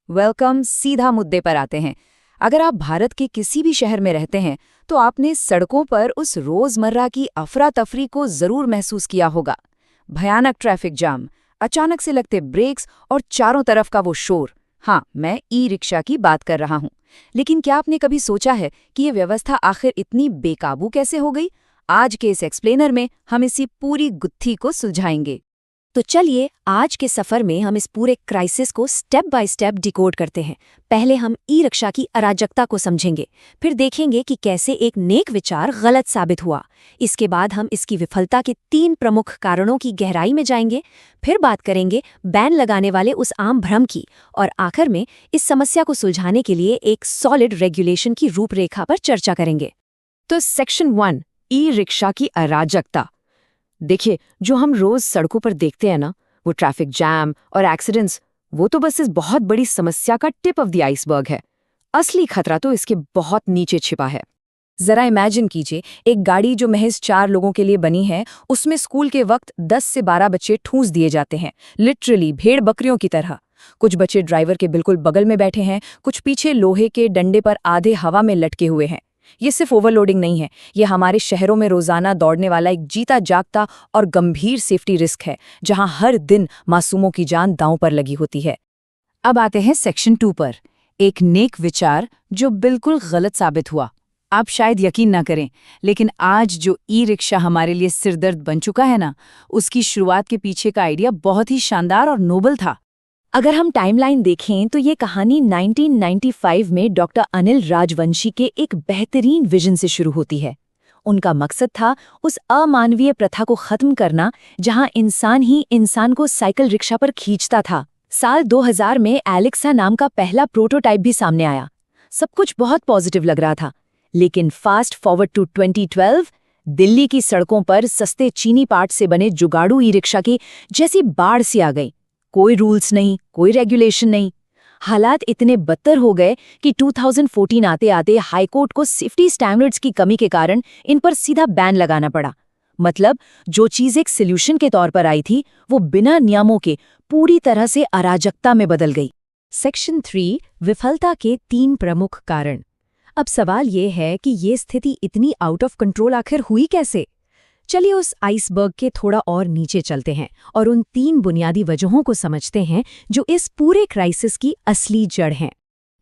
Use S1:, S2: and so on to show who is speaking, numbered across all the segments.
S1: Welcome. सीधा मुद्दे पर आते हैं। अगर आप भारत के किसी भी शहर में रहते हैं तो आपने सड़कों पर उस रोजमर्रा की अफरा तफरी को जरूर महसूस किया होगा। भयानक ट्रैफिक जाम, अचानक से लगते ब्रेक्स और चारों तरफ का वो शोर। हाँ, मैं ई रिक्शा की बात कर रहा हूँ। लेकिन क्या आपने कभी सोचा है कि ये व्यवस्था आखिर इतनी बेकाबू कैसे हो गई? आज के इस एक्सप्लेनर में हम इसी पूरी गुत्थी को सुलझाएंगे।
S2: तो चलिए आज के सफर में हम इस पूरे क्राइसिस को स्टेप बाय स्टेप डिकोड करते हैं। पहले हम ई रिक्शा की अराजकता को समझेंगे, फिर देखेंगे कि कैसे एक नेक विचार गलत साबित हुआ। इसके बाद हम इसकी विफलता के 3 प्रमुख कारणों की गहराई में जाएंगे, फिर बात करेंगे बैन लगाने वाले उस आम भ्रम की, और आखिर में इस समस्या को सुलझाने के लिए एक सॉलिड रेगुलेशन की रूपरेखा पर चर्चा करेंगे।
S1: तो सेक्शन 1, ई रिक्शा की अराजकता। देखिए, जो हम रोज सड़कों पर देखते हैं ना, वो ट्रैफिक जैम और एक्सीडेंट्स, वो तो बस इस बहुत बड़ी समस्या का टिप ऑफ द आइसबर्ग है। असली खतरा तो इसके बहुत नीचे छिपा है। जरा इमेजिन कीजिए, एक गाड़ी जो महज 4 लोगों के लिए बनी है, उसमें स्कूल के वक्त 10 से 12 बच्चे ठूंस दिए जाते हैं, लिटरली भेड़ बकरियों की तरह। कुछ बच्चे ड्राइवर के बिल्कुल बगल में बैठे हैं, कुछ पीछे लोहे के डंडे पर आधे हवा में लटके हुए हैं। ये सिर्फ ओवरलोडिंग नहीं है, ये हमारे शहरों में रोजाना दौड़ने वाला एक जीता जागता और गंभीर सेफ्टी रिस्क है, जहां हर दिन मासूमों की जान दांव पर लगी होती है। अब आते हैं सेक्शन 2 पर, एक नेक विचार जो बिल्कुल गलत साबित हुआ। आप शायद यकीन ना करें, लेकिन आज जो ई रिक्शा हमारे लिए सिरदर्द बन चुका है ना, उसकी शुरुआत के पीछे का आइडिया बहुत ही शानदार और नोबल था।
S2: अगर हम टाइमलाइन देखें तो ये कहानी 1995 में डॉक्टर अनिल राजवंशी के एक बेहतरीन विजन से शुरू होती है। उनका मकसद था उस अमानवीय प्रथा को खत्म करना जहां इंसान ही इंसान को साइकिल रिक्शा पर खींचता था। साल 2000 में एलेक्सा नाम का पहला प्रोटोटाइप भी सामने आया। सब कुछ बहुत पॉजिटिव लग रहा था, लेकिन फास्ट फॉरवर्ड टू 2012, दिल्ली की सड़कों पर सस्ते चीनी पार्ट से बने जुगाड़ू ई रिक्शा की जैसी बाढ़ सी आ गई। कोई रूल्स नहीं, कोई रेगुलेशन नहीं। हालात इतने बदतर हो गए कि 2014 आते आते हाईकोर्ट को सेफ्टी स्टैंडर्ड्स की कमी के कारण इन पर सीधा बैन लगाना पड़ा। मतलब जो चीज एक सॉल्यूशन के तौर पर आई थी, वो बिना नियमों के पूरी तरह से अराजकता में बदल गई।
S1: सेक्शन 3, विफलता के 3 प्रमुख कारण। अब सवाल ये है कि ये स्थिति इतनी आउट ऑफ कंट्रोल आखिर हुई कैसे? चलिए उस आइसबर्ग के थोड़ा और नीचे चलते हैं और उन 3 बुनियादी वजहों को समझते हैं जो इस पूरे क्राइसिस की असली जड़ हैं।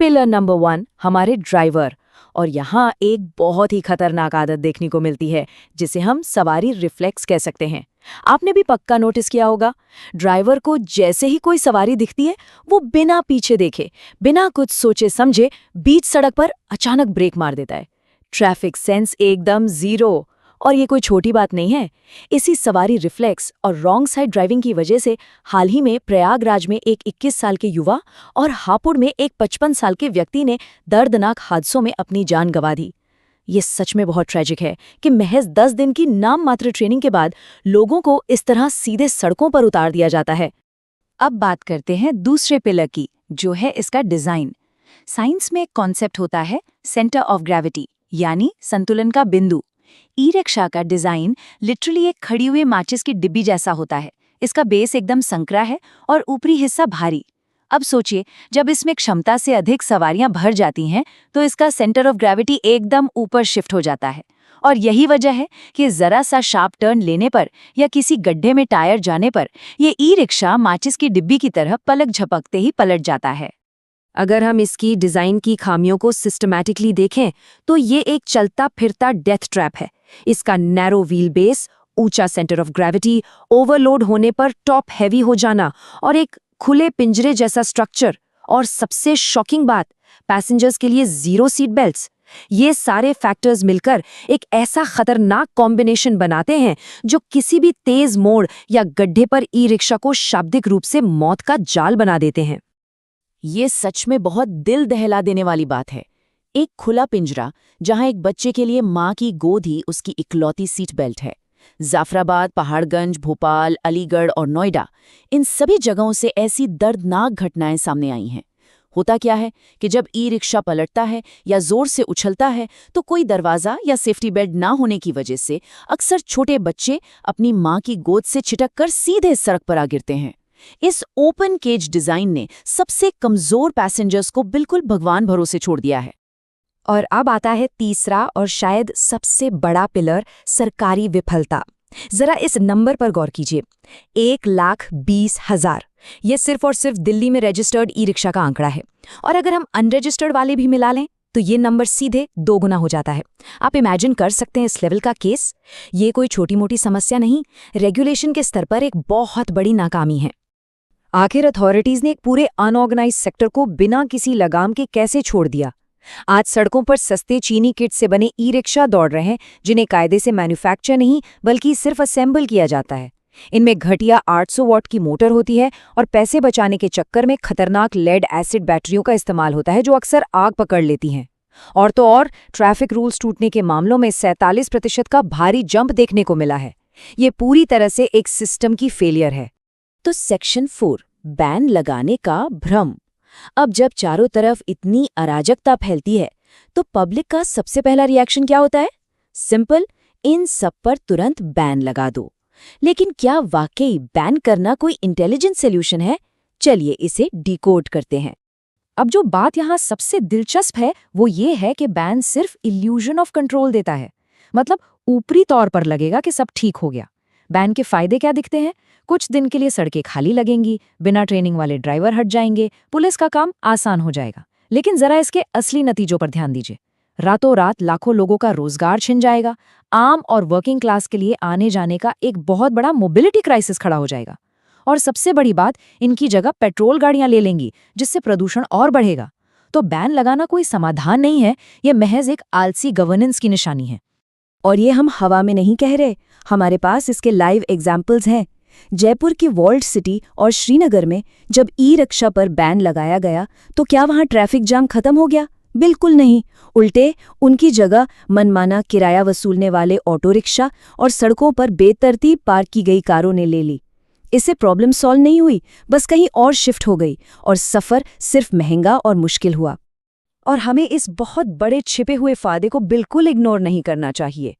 S1: पिलर नंबर 1, हमारे ड्राइवर। और यहाँ एक बहुत ही खतरनाक आदत देखने को मिलती है, जिसे हम सवारी रिफ्लेक्स कह सकते हैं। आपने भी पक्का नोटिस किया होगा, ड्राइवर को जैसे ही कोई सवारी दिखती है, वो बिना पीछे देखे, बिना कुछ सोचे समझे बीच सड़क पर अचानक ब्रेक मार देता है। ट्रैफिक सेंस एकदम जीरो। और ये कोई छोटी बात नहीं है। इसी सवारी रिफ्लेक्स और रॉन्ग साइड ड्राइविंग की वजह से हाल ही में प्रयागराज में एक 21 साल के युवा और हापुड़ में एक 55 साल के व्यक्ति ने दर्दनाक हादसों में अपनी जान गंवा दी। ये सच में बहुत ट्रेजिक है कि महज 10 दिन की नाम मात्र ट्रेनिंग के बाद लोगों को इस तरह सीधे सड़कों पर उतार दिया जाता है। अब बात करते हैं दूसरे पिलर की, जो है इसका डिजाइन। साइंस में एक कॉन्सेप्ट होता है सेंटर ऑफ ग्रेविटी, यानी संतुलन का बिंदु। ई रिक्शा का डिजाइन लिटरली एक खड़ी हुई माचिस की डिब्बी जैसा होता है। इसका बेस एकदम संकरा है और ऊपरी हिस्सा भारी। अब सोचिए, जब इसमें क्षमता से अधिक सवारियां भर जाती हैं तो इसका सेंटर ऑफ ग्रेविटी एकदम ऊपर शिफ्ट हो जाता है। और यही वजह है कि जरा सा शार्प टर्न लेने पर या किसी गड्ढे में टायर जाने पर ये ई रिक्शा माचिस की डिब्बी की तरह पलक झपकते ही पलट जाता है। अगर हम इसकी डिजाइन की खामियों को सिस्टमैटिकली देखें तो ये एक चलता फिरता डेथ ट्रैप है। इसका नैरो व्हील बेस, ऊंचा सेंटर ऑफ ग्रेविटी, ओवरलोड होने पर टॉप हैवी हो जाना और एक खुले पिंजरे जैसा स्ट्रक्चर, और सबसे शॉकिंग बात, पैसेंजर्स के लिए 0 सीट बेल्ट्स। ये सारे फैक्टर्स मिलकर एक ऐसा खतरनाक कॉम्बिनेशन बनाते हैं जो किसी भी तेज मोड़ या गड्ढे पर ई रिक्शा को शाब्दिक रूप से मौत का जाल बना देते हैं। ये सच में बहुत दिल दहला देने वाली बात है। एक खुला पिंजरा जहां एक बच्चे के लिए माँ की गोद ही उसकी इकलौती सीट बेल्ट है। जाफराबाद, पहाड़गंज, भोपाल, अलीगढ़ और नोएडा, इन सभी जगहों से ऐसी दर्दनाक घटनाएं सामने आई हैं। होता क्या है कि जब ई रिक्शा पलटता है या जोर से उछलता है तो कोई दरवाजा या सेफ्टी बेल्ट ना होने की वजह से अक्सर छोटे बच्चे अपनी माँ की गोद से छिटक कर सीधे सड़क पर आ गिरते हैं।
S2: इस ओपन केज डिजाइन ने सबसे कमजोर पैसेंजर्स को बिल्कुल भगवान भरोसे छोड़ दिया है।
S1: और अब आता है तीसरा और शायद सबसे बड़ा पिलर, सरकारी विफलता। जरा इस नंबर पर गौर कीजिए, 1,20,000। ये सिर्फ और सिर्फ दिल्ली में रजिस्टर्ड ई रिक्शा का आंकड़ा है, और अगर हम अनरजिस्टर्ड वाले भी मिला लें तो ये नंबर सीधे 2 गुना हो जाता है। आप इमेजिन कर सकते हैं इस लेवल का केस। ये कोई छोटी मोटी समस्या नहीं, रेगुलेशन के स्तर पर एक बहुत बड़ी नाकामी है। आखिर अथॉरिटीज ने एक पूरे अनऑर्गेनाइज्ड सेक्टर को बिना किसी लगाम के कैसे छोड़ दिया? आज सड़कों पर सस्ते चीनी किट से बने ई रिक्शा दौड़ रहे हैं, जिन्हें कायदे से मैन्युफैक्चर नहीं बल्कि सिर्फ असेंबल किया जाता है। इनमें घटिया 800 वॉट की मोटर होती है और पैसे बचाने के चक्कर में खतरनाक लेड एसिड बैटरियों का इस्तेमाल होता है, जो अक्सर आग पकड़ लेती हैं। और तो और ट्रैफिक रूल्स टूटने के मामलों में 47% का भारी जंप देखने को मिला है। ये पूरी तरह से एक सिस्टम की फेलियर है।
S2: तो सेक्शन 4, बैन लगाने का भ्रम। अब जब चारों तरफ इतनी अराजकता फैलती है तो पब्लिक का सबसे पहला रिएक्शन क्या होता है? सिंपल, इन सब पर तुरंत बैन लगा दो। लेकिन क्या वाकई बैन करना कोई इंटेलिजेंट सॉल्यूशन है? चलिए इसे डिकोड करते हैं।
S1: अब जो बात यहाँ सबसे दिलचस्प है वो ये है कि बैन सिर्फ इल्यूजन ऑफ कंट्रोल देता है। मतलब ऊपरी तौर पर लगेगा कि सब ठीक हो गया। बैन के फायदे क्या दिखते हैं? कुछ दिन के लिए सड़कें खाली लगेंगी, बिना ट्रेनिंग वाले ड्राइवर हट जाएंगे, पुलिस का काम आसान हो जाएगा। लेकिन जरा इसके असली नतीजों पर ध्यान दीजिए। रातों रात लाखों लोगों का रोजगार छिन जाएगा। आम और वर्किंग क्लास के लिए आने जाने का एक बहुत बड़ा मोबिलिटी क्राइसिस खड़ा हो जाएगा। और सबसे बड़ी बात, इनकी जगह पेट्रोल गाड़ियां ले लेंगी, जिससे प्रदूषण और बढ़ेगा। तो बैन लगाना कोई समाधान नहीं है, ये महज एक आलसी गवर्नेंस की निशानी है।
S2: और ये हम हवा में नहीं कह रहे, हमारे पास इसके लाइव एग्जाम्पल्स हैं। जयपुर की वॉल्ट सिटी और श्रीनगर में जब ई रिक्शा पर बैन लगाया गया तो क्या वहां ट्रैफिक जाम खत्म हो गया? बिल्कुल नहीं। उल्टे उनकी जगह मनमाना किराया वसूलने वाले ऑटो रिक्शा और सड़कों पर बेतरतीब पार्क की गई कारों ने ले ली। इससे प्रॉब्लम सॉल्व नहीं हुई, बस कहीं और शिफ्ट हो गई और सफ़र सिर्फ महंगा और मुश्किल हुआ।
S1: और हमें इस बहुत बड़े छिपे हुए फायदे को बिल्कुल इग्नोर नहीं करना चाहिए।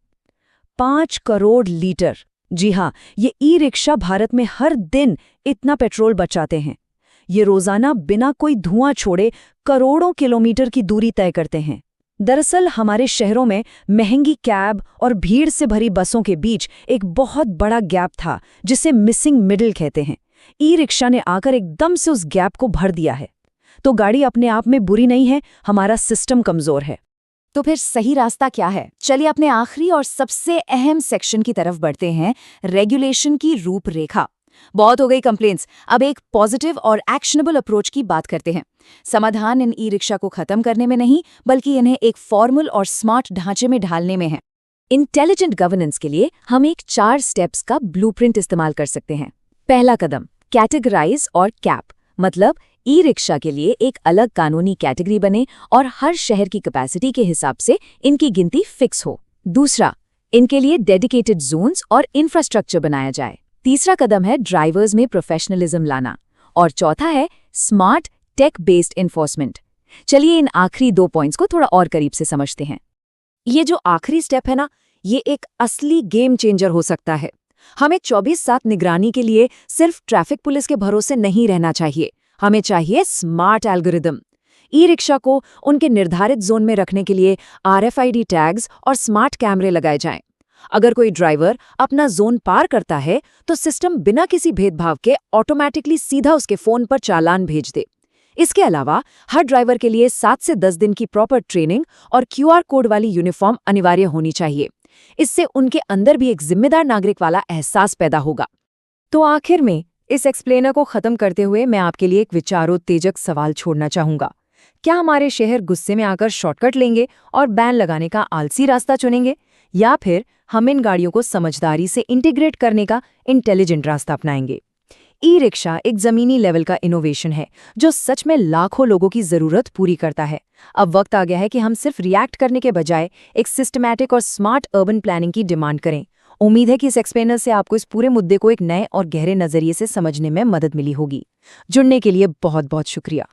S1: 5 करोड़ लीटर, जी हाँ, ये ई रिक्शा भारत में हर दिन इतना पेट्रोल बचाते हैं। ये रोजाना बिना कोई धुआं छोड़े करोड़ों किलोमीटर की दूरी तय करते हैं। दरअसल हमारे शहरों में महंगी कैब और भीड़ से भरी बसों के बीच एक बहुत बड़ा गैप था, जिसे मिसिंग मिडिल कहते हैं। ई रिक्शा ने आकर एकदम से उस गैप को भर दिया है। तो गाड़ी अपने आप में बुरी नहीं है, हमारा सिस्टम कमजोर है।
S2: तो फिर सही रास्ता क्या है? चलिए अपने आखिरी और सबसे अहम सेक्शन की तरफ बढ़ते हैं, रेगुलेशन की रूपरेखा। बहुत हो गई कंप्लेंट्स, अब एक पॉजिटिव और एक्शनेबल अप्रोच की बात करते हैं। समाधान इन ई रिक्शा को खत्म करने में नहीं, बल्कि इन्हें एक फॉर्मल और स्मार्ट ढांचे में ढालने में है।
S1: इंटेलिजेंट गवर्नेंस के लिए हम एक 4 स्टेप्स का ब्लूप्रिंट इस्तेमाल कर सकते हैं। पहला कदम, कैटेगराइज और कैप। मतलब ई रिक्शा के लिए एक अलग कानूनी कैटेगरी बने और हर शहर की कैपेसिटी के हिसाब से इनकी गिनती फिक्स हो। दूसरा, इनके लिए डेडिकेटेड जोन्स और इंफ्रास्ट्रक्चर बनाया जाए। तीसरा कदम है ड्राइवर्स में प्रोफेशनलिज्म लाना। और चौथा है स्मार्ट टेक बेस्ड इन्फोर्समेंट। चलिए इन आखिरी 2 पॉइंट्स को थोड़ा और करीब से समझते हैं। ये जो आखिरी स्टेप है ना, ये एक असली गेम चेंजर हो सकता है। हमें 24/7 निगरानी के लिए सिर्फ ट्रैफिक पुलिस के भरोसे नहीं रहना चाहिए। हमें चाहिए स्मार्ट एल्गोरिदम। ई रिक्शा को उनके निर्धारित जोन में रखने के लिए RFID टैग्स और स्मार्ट कैमरे लगाए जाएं। अगर कोई ड्राइवर अपना जोन पार करता है तो सिस्टम बिना किसी भेदभाव के ऑटोमेटिकली सीधा उसके फोन पर चालान भेज दे। इसके अलावा हर ड्राइवर के लिए 7 से 10 दिन की प्रॉपर ट्रेनिंग और QR कोड वाली यूनिफॉर्म अनिवार्य होनी चाहिए। इससे उनके अंदर भी एक जिम्मेदार नागरिक वाला एहसास पैदा होगा। तो आखिर में इस एक्सप्लेनर को खत्म करते हुए मैं आपके लिए एक विचारोत्तेजक सवाल छोड़ना चाहूंगा। क्या हमारे शहर गुस्से में आकर शॉर्टकट लेंगे और बैन लगाने का आलसी रास्ता चुनेंगे, या फिर हम इन गाड़ियों को समझदारी से इंटीग्रेट करने का इंटेलिजेंट रास्ता अपनाएंगे? ई रिक्शा एक जमीनी लेवल का इनोवेशन है जो सच में लाखों लोगों की जरूरत पूरी करता है। अब वक्त आ गया है कि हम सिर्फ रिएक्ट करने के बजाय एक सिस्टमैटिक और स्मार्ट अर्बन प्लानिंग की डिमांड करें। उम्मीद है कि इस एक्सप्लेनर से आपको इस पूरे मुद्दे को एक नए और गहरे नजरिए से समझने में मदद मिली होगी। जुड़ने के लिए बहुत बहुत शुक्रिया।